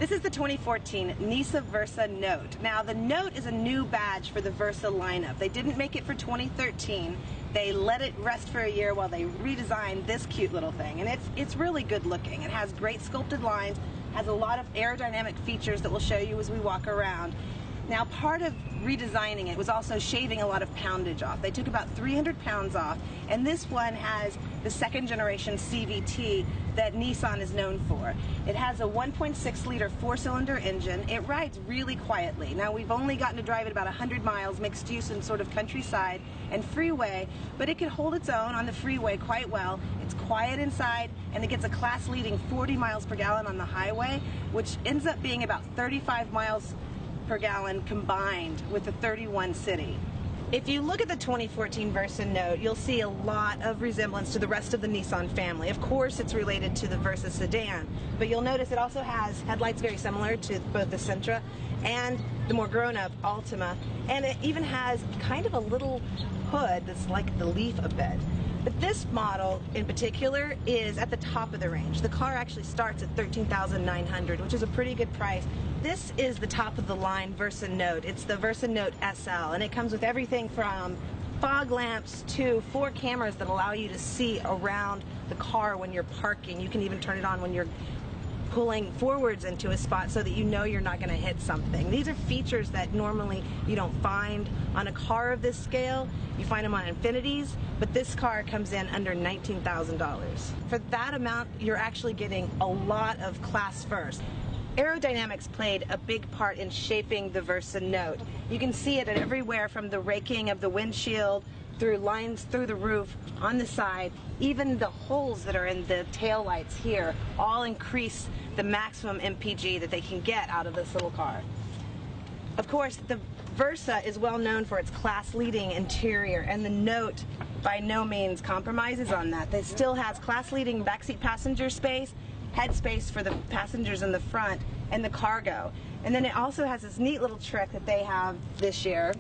This is the 2014 Nissan Versa Note. Now the Note is a new badge for the Versa lineup. They didn't make it for 2013. They let it rest for a year while they redesigned this cute little thing. And it's really good looking. It has great sculpted lines, has a lot of aerodynamic features that we'll show you as we walk around. Now part of redesigning it was also shaving a lot of poundage off. They took about 300 pounds off, and this one has the second generation CVT that Nissan is known for. It has a 1.6 liter 4-cylinder engine. It rides really quietly. Now we've only gotten to drive it about 100 miles, mixed use in sort of countryside and freeway, but it can hold its own on the freeway quite well. It's quiet inside, and it gets a class leading 40 miles per gallon on the highway, which ends up being about 35 miles per gallon combined with the 31 city. If you look at the 2014 Versa Note, you'll see a lot of resemblance to the rest of the Nissan family. Of course, it's related to the Versa sedan, but you'll notice it also has headlights very similar to both the Sentra and the more grown-up Altima, and it even has kind of a little hood that's like the Leaf a bit. But this model in particular is at the top of the range. The car actually starts at $13,900, which is a pretty good price. This is the top of the line Versa Note. It's the Versa Note SL, and it comes with everything from fog lamps to 4 cameras that allow you to see around the car when you're parking. You can even turn it on when you're pulling forwards into a spot so that you know you're not going to hit something. These are features that normally you don't find on a car of this scale. You find them on Infinitis, but this car comes in under $19,000. For that amount, you're actually getting a lot of class first. Aerodynamics played a big part in shaping the Versa Note. You can see it everywhere, from the raking of the windshield, through lines through the roof, on the side, even the holes that are in the tail lights here all increase the maximum MPG that they can get out of this little car. Of course, the Versa is well known for its class-leading interior, and the Note by no means compromises on that. It still has class-leading backseat passenger space, head space for the passengers in the front, and the cargo. And then it also has this neat little trick that they have this year,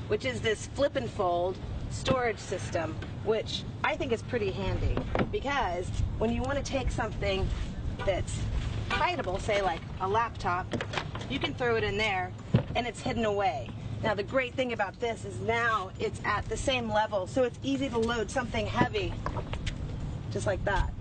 which is this flip and fold storage system, which I think is pretty handy, because when you want to take something that's hideable, say like a laptop, you can throw it in there and it's hidden away. Now the great thing about this is now it's at the same level, so it's easy to load something heavy just like that.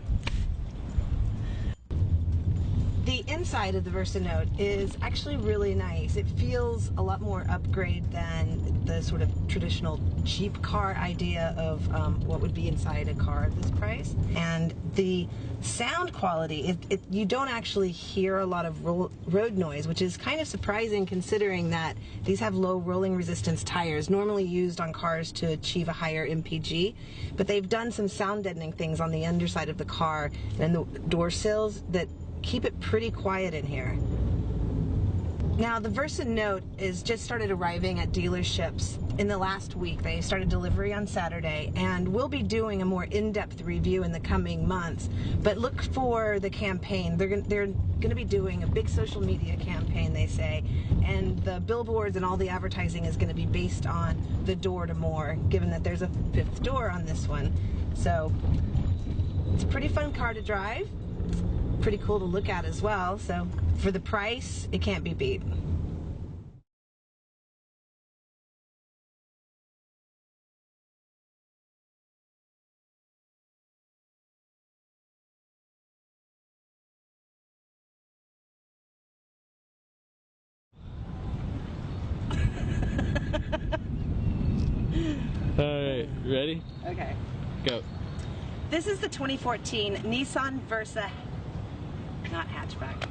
The inside of the Versa Note is actually really nice. It feels a lot more upgrade than the sort of traditional cheap car idea of what would be inside a car at this price. And the sound quality, you don't actually hear a lot of road noise, which is kind of surprising considering that these have low rolling resistance tires, normally used on cars to achieve a higher MPG. But they've done some sound deadening things on the underside of the car and the door sills that keep it pretty quiet in here. Now the Versa Note is just started arriving at dealerships in the last week. They started delivery on Saturday, and we'll be doing a more in-depth review in the coming months. But look for the campaign. They're going to be doing a big social media campaign, they say, and the billboards and all the advertising is going to be based on the door to more, given that there's a 5th door on this one. So it's a pretty fun car to drive. Pretty cool to look at as well, so for the price, it can't be beat. Alright, ready? Okay. Go. This is the 2014 Nissan Versa, not hatchback.